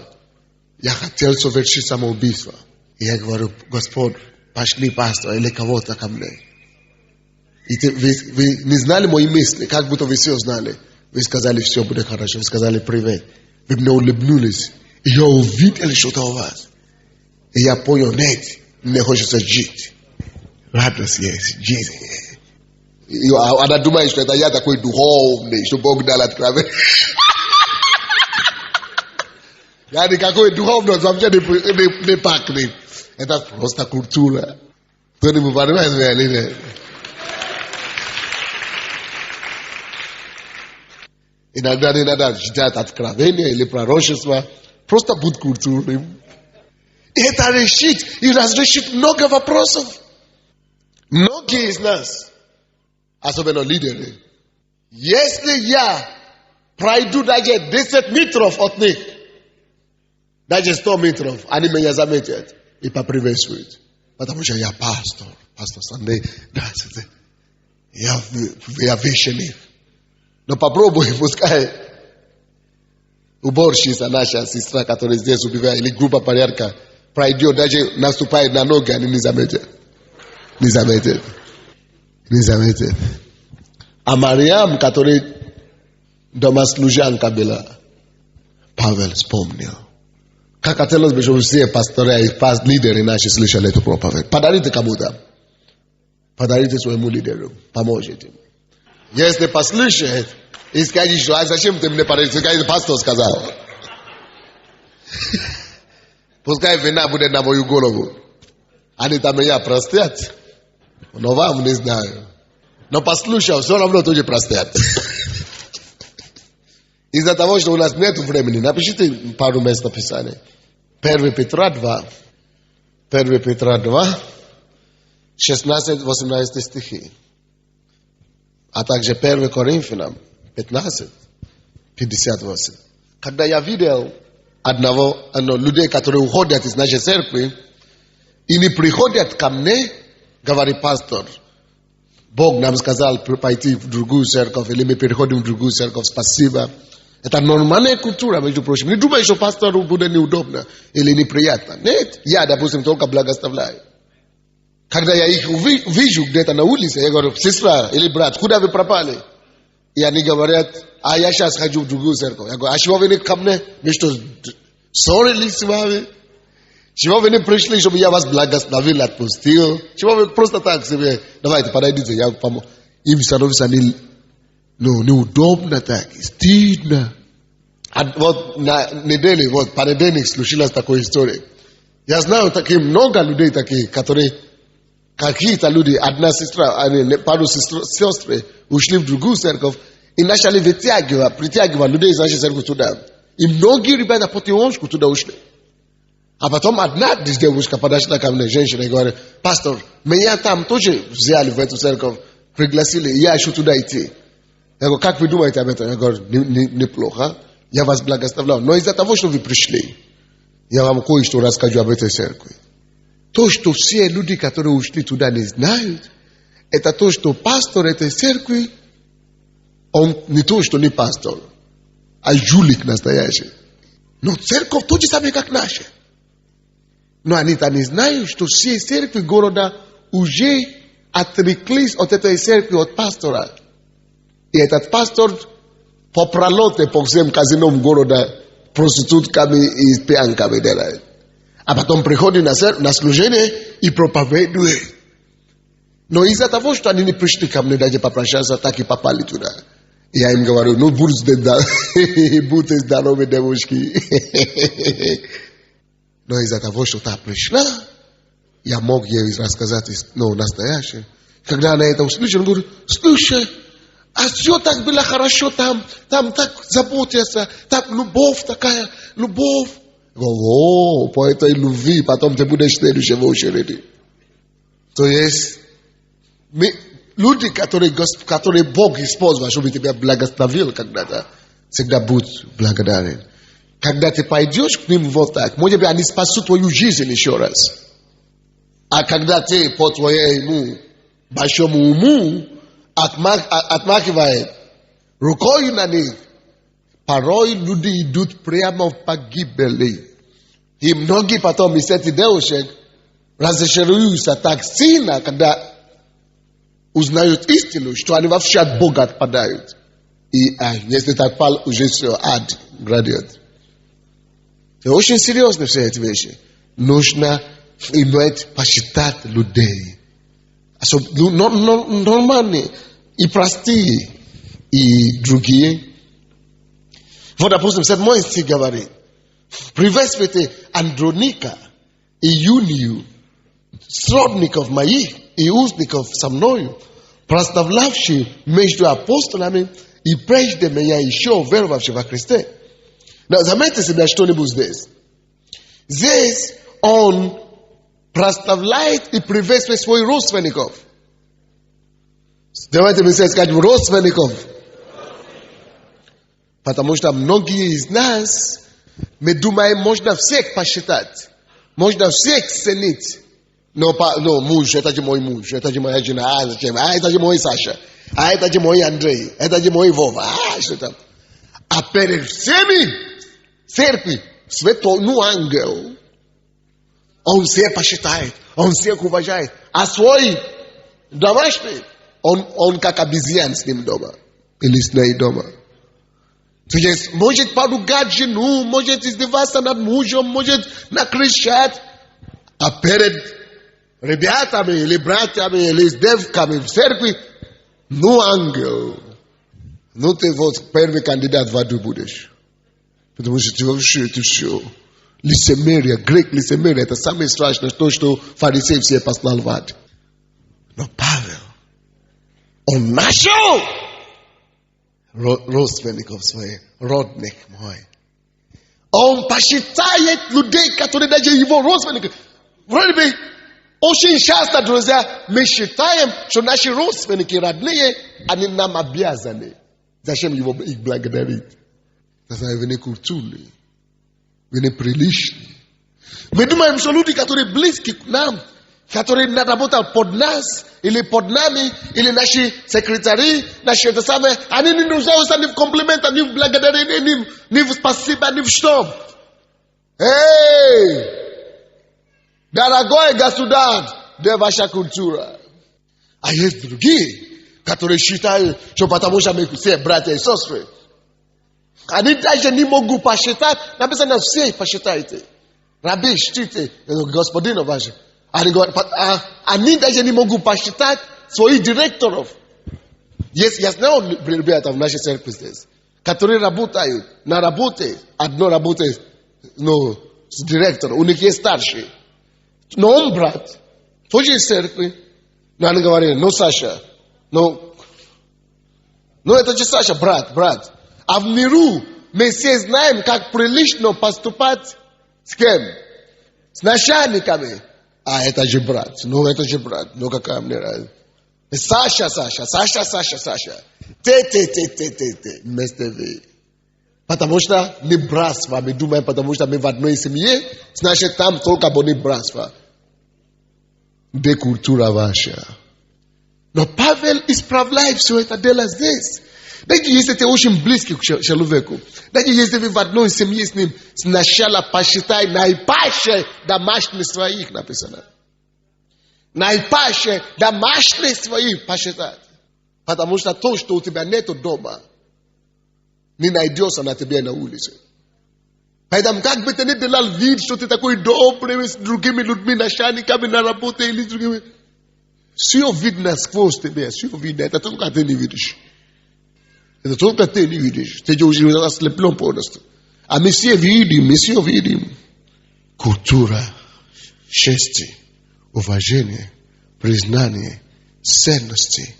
я хотел совершить самоубийство. И я говорю: Господь, пошли пастор или кого-то ко мне. И вы не знали мои мысли, как будто вы все знали. Вы сказали: все будет хорошо. Вы сказали: привет. Вы мне улыбнулись. И я увидел что-то у вас. И я понял: нет, мне хочется жить. Радость есть, жизнь. И она думает, что это я такой духовный, что Бог дал откровение. Я никакой духовный, вообще не пахнет. Это просто культура. Кто-нибудь понимает меня или нет? Иногда не надо ждать откровения или пророчества. Просто будь культурным. И это решит и разрешит много вопросов. Многие из нас, особенно лидеры, если я пройду даже 10 метров от них, даже 100 метров, они меня заметят и поприветствуют. Потому что я пастор. Пастор Сандей, здравствуйте. Я вечерник. Но попробуй, пускай уборщица, наша сестра, которая здесь убивает, или группа порядка, пройдет, даже наступает на ноги, они не заметят. Не заметят. Не заметят. А Мариам, которая домослужанка была, Павел вспомнил. Как хотелось бы, чтобы все пасторы и лидеры наши слышали эту проповедь. Подарите кому-то. Подарите своему лидеру. Поможете. Если послушает и скажет, что а зачем ты мне подарил? Скажет, пастор сказал. Пускай вина будет на мою голову. Они там меня простят. Но вам не знаю. Но послушал, все равно тоже простят. Из-за того, что у нас нет времени, напишите пару мест написаний. 1 Петра 2. 1 Петра 2. 16-18 стихи. А также 1 Коринфянам 15, 58. Когда я видел людей, которые уходят из нашей церкви, и не приходят ко мне, говорит пастор, Бог нам сказал пойти в другую церковь, или мы переходим в другую церковь, спасибо. Это нормальная культура, между прочим. Не думай, что пастору будет неудобно или неприятно. Нет, я, допустим, только благословляю. Когда я их вижу где-то на улице, я говорю: сестра или брат, куда вы пропали? И они говорят: а я сейчас хожу в другую церковь. Я говорю: а чего вы не ко мне? Мы что, ссорились с вами? Чего вы не пришли, чтобы я вас благословил, отпустил? Чего вы просто так себе? Давайте, подойдите, я помогу. Им становится неудобно так, стыдно. Вот на неделе, понедельник случилась такая история. Я знаю много людей таких, которые какие-то люди, одна сестра, пару сестры ушли в другую церковь и начали притягивать людей из нашей церкви туда. И многие ребята потихонечку туда ушли. А потом одна девушка подошла ко мне, женщина, и говорит: пастор, меня там тоже взяли в эту церковь, пригласили, и я еще туда идти. Я говорю: как вы думаете об этом? Я говорю: неплохо, я вас благословляю. Но из-за того, что вы пришли, я вам кое-что расскажу об этой церкви. То, что все люди, которые ушли туда, не знают, это то, что пастор этой церкви, он не то, что не пастор, а жулик настоящий. Но церковь то же самое, как наша. Но они-то не знают, что все церкви города уже отреклись от этой церкви, от пастора. И этот пастор по пролете по всем казинам города проститутками и пьянками делает. А потом приходит на служение и проповедует. Но из-за того, что они не пришли ко мне даже попрощаться, так и попали туда. Я им говорю, ну будьте здоровы, девушки. Но из-за того, что та пришла, я мог ей рассказать настоящее. Когда она это услышала, она говорит, слушай, а все так было хорошо там так заботятся, так любовь такая, любовь. Я говорю, по этой любви потом ты будешь следующей в очереди. То есть, люди, которые Бог использовал, чтобы тебя благословил когда-то, всегда будь благодарен. Когда ты пойдешь к ним вот так, может быть, они спасут твою жизнь еще раз. А когда ты по твоему большому уму отмахивает рукой на них, порой люди идут прямо в погибели. И многие потом из этих девушек разочаруются так сильно, когда узнают истину, что они вообще от Бога отпадают. И если так пал, уже все, ад грядет. Это очень серьезно все эти вещи. Нужно иметь посчитать людей. Нормальные и простые, и другие. Вот, допустим, 7 стих говорит. Приветствуйте Андроника и Юнию, сродников моих и узников со мною, прославлявших между апостолами и прежде меня еще веровавших во Христе. Но заметьте себе что-нибудь здесь. Здесь он прославляет и приветствует своих родственников. Давайте мы сейчас скажем родственников. Потому что многие из нас, мы думаем, можно всех посчитать, можно всех ценить. Но муж, это же мой муж, это же моя жена, это же мой Саша, а это же мой Андрей, это же мой Вова, что там. А перед всеми церкви святой, ангел, он всех посчитает, он всех уважает, а свой домашний, он как обезьян с ним дома, или с ней дома. То есть, может поругать жену, может издеваться над мужем, может накричать, а перед ребятами, или братьями, или с девками в церкви, ангел, ты вот первый кандидат в аду будешь. Потому что ты вообще, это все. Лицемерие, грех лицемерие, это самое страшное, то, что фарисей все послал в ад. Но Павел, он нашел родственников своих, родных мой. Он посчитает людей, которые даже его родственники. Вроде бы, очень часто, друзья, мы считаем, что наши родственники родные, они нам обязаны. Зачем их благодарить? Вы не культурные, вы не приличные. Мы думаем, что люди, которые близки к нам, которые работают под нас, или под нами, или наши секретари, наши это самое, они не нуждаются ни в комплиментах, ни в благодарении, ни в спасибо, ни в что. Эй! Дорогой государь, где ваша культура? А есть другие, которые считают, что потому что мы все братья и сестры, они даже не могут посчитать, написано все посчитайте. Раби, чтите господина вашего. Они даже не могут посчитать своих директоров. Есть, я знал ребята в нашей церкви здесь, которые работают на работе, одно работает с директором, у них есть старший. Но он брат, тоже из церкви. Но они говорили, Саша, это же Саша, брат. А в миру мы все знаем, как прилично поступать с кем? С начальниками. А это же брат. Какая мне разница? Саша. Ты. Вместе вы. Потому что мы братство. Мы думаем, потому что мы в одной семье, значит там только будет братство. Где культура ваша? Но Павел исправляет все это дело здесь. Даже если ты очень близкий к человеку, даже если вы в одной семье с ним, сначала посчитай наипаче домашних своих, написано. Наипаче домашних своих посчитать. Потому что то, что у тебя нету дома, не найдется на тебе на улице. Поэтому как бы ты ни делал вид, что ты такой добрый, с другими людьми, начальниками на работе или с другими. Все видно сквозь тебя, все видно. Это только ты не видишь. Это только ты не видишь. Ты уже ослеплен полностью. А мы все видим. Культура, чести, уважение, признание, ценности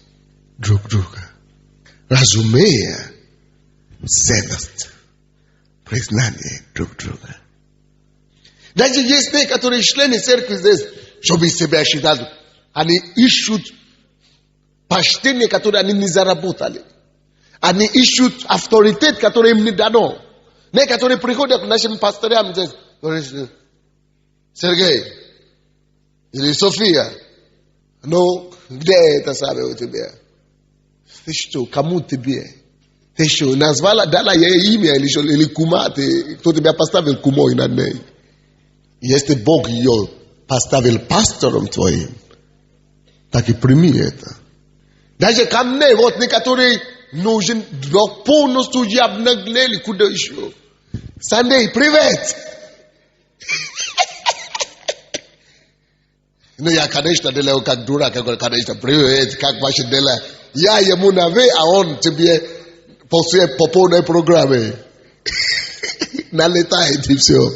друг друга. Разумея ценность, признание друг друга. Даже есть некоторые члены церкви здесь, чтобы себя считать, они ищут почтение, которое они не заработали. Они ищут авторитет, который им не дано. Некоторые приходят к нашим пасторам и говорят: Сергей или София, ну, где это самое у тебя? Ты что, кому тебе? Ты что, назвала, дала ей имя или кума, кто тебя поставил кумой над ней? Если Бог ее поставил пастором твоим, так и прими это. Даже ко мне, вот некоторые нужен полностью я обнаглели, куда еще? Сандей, привет! Ну, я, конечно, делаю как дурак, я говорю, конечно, привет, как ваши дела? Я ему навей, а он тебе после по полной программе налетает и все.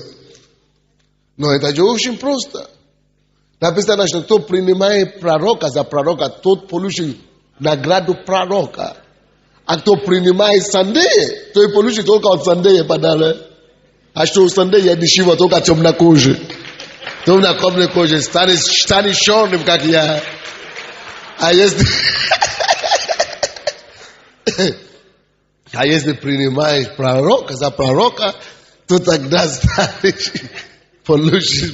Но это же очень просто. Написано, что кто принимает пророка за пророка, тот получит награду пророка. А кто принимает Сандея, то и получит только от Сандея подарок. А что у Сандея дешево, только темнокожий. Темнокожий кожи, станет черным, как я. А если принимаешь пророка за пророка, то тогда станешь получишь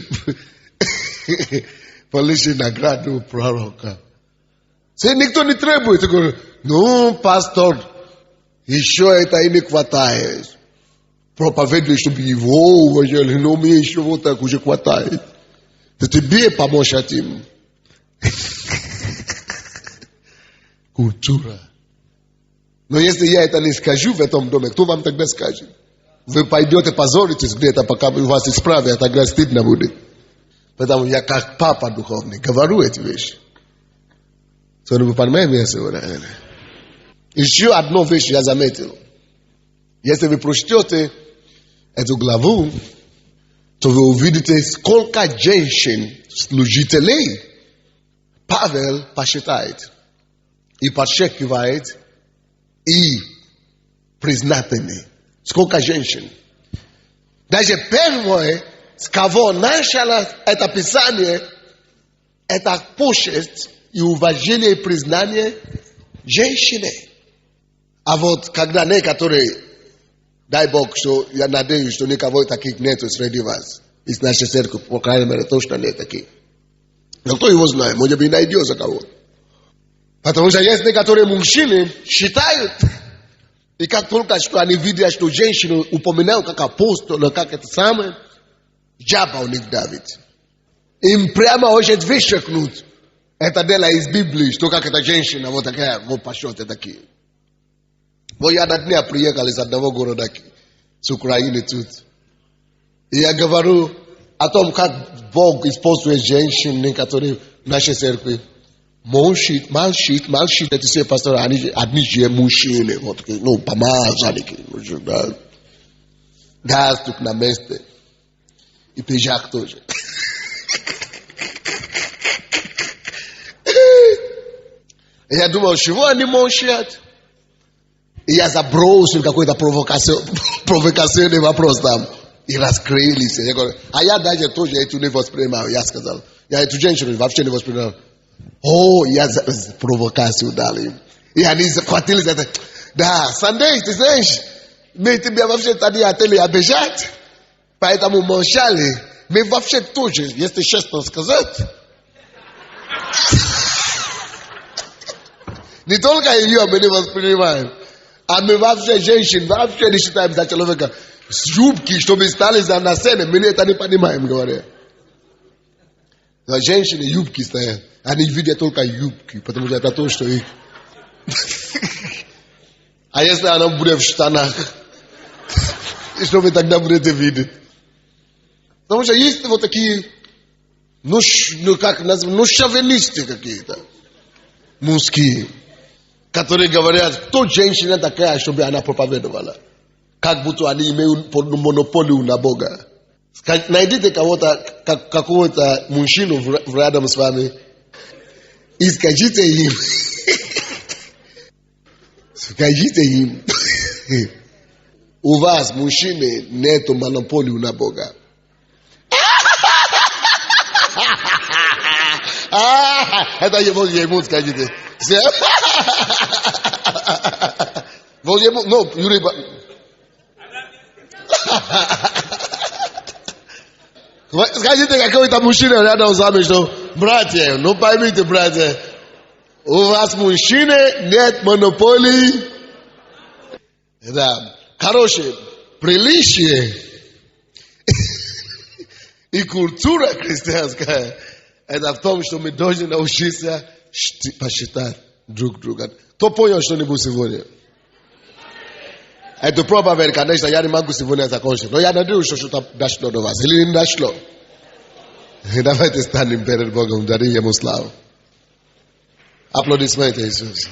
награду пророка. Никто не требует. Ты говоришь, ну, пастор, еще это и не хватает. Проповедуй, чтобы его уважали, но мне еще вот так уже хватает. Да тебе помочь этим. Культура. Но если я это не скажу в этом доме, кто вам тогда скажет? Вы пойдете позоритесь где-то, пока у вас исправят, а тогда стыдно будет. Поэтому я как папа духовный говорю эти вещи. Вы понимаете меня сегодня? Еще одну вещь я заметил. Если вы прочтете эту главу, то вы увидите, сколько женщин, служителей, Павел посчитает и подчеркивает и признательный. Сколько женщин. Даже первое, с кого начало это писание, это почесть и уважение и признание женщины. А вот когда некоторые, дай Бог, что я надеюсь, что никого таких нету среди вас, из нашей церкви, по крайней мере, точно нет таких. Но кто его знает, может быть, найдется кого. Потому что есть некоторые мужчины считают, и как только что они видят, что женщину упоминают как апостола, как это самое, жаба у них давит. Им прямо очень вычеркнут это дело из Библии, что как эта женщина вот такая, вот пошёте такие. Вот я на дня приехал из одного города, с Украины тут. И я говорю о том, как Бог использует женщин, которые в нашей церкви. Молчит, это все пасторы, они одни же мужчины, вот такие, ну, помазанники, да. Галстук на месте. И пиджак тоже. Я думал, чего они молчат? И я забросил какой-то провокационный вопрос там. И раскрылись. Я говорю, а я даже тоже эту не воспринимаю. Я сказал, я эту женщину вообще не воспринимаю. О, я провокацию дали. И они захватили это. Да, Сандей, ты знаешь, мы тебя вообще тогда хотели обижать, поэтому молчали. Мы вообще тоже, если честно сказать, не только ее мы не воспринимаем, а мы вообще женщин вообще не считаем за человека. С юбки, чтобы стали на сцене, мы это не понимаем, говоря. Но женщины юбки стоят. Они видят только юбки, потому что это то, что их. А если она будет в штанах? И что вы тогда будете видеть? Потому что есть вот такие, шовинисты какие-то, мужские, которые говорят, кто женщина такая, чтобы она проповедовала. Как будто они имеют монополию на Бога. Найдите какого-то мужчину рядом с вами и скажите им, у вас, мужчины, нет монополии на Бога. Это ему скажите. Юрий... Скажите какой-то мужчина рядом с вами, что, братья, поймите, братья, у вас, мужчины, нет монополии. Да. Короче, приличие и культура христианская, это в том, что мы должны научиться посчитать друг друга. Кто понял что-нибудь сегодня? Это проповедь, конечно, я не могу сегодня закончить. Но я надеюсь, что что-то дошло до вас. Или не дошло? Давайте станем перед Богом, дарим Ему славу. Аплодисменты Иисусу.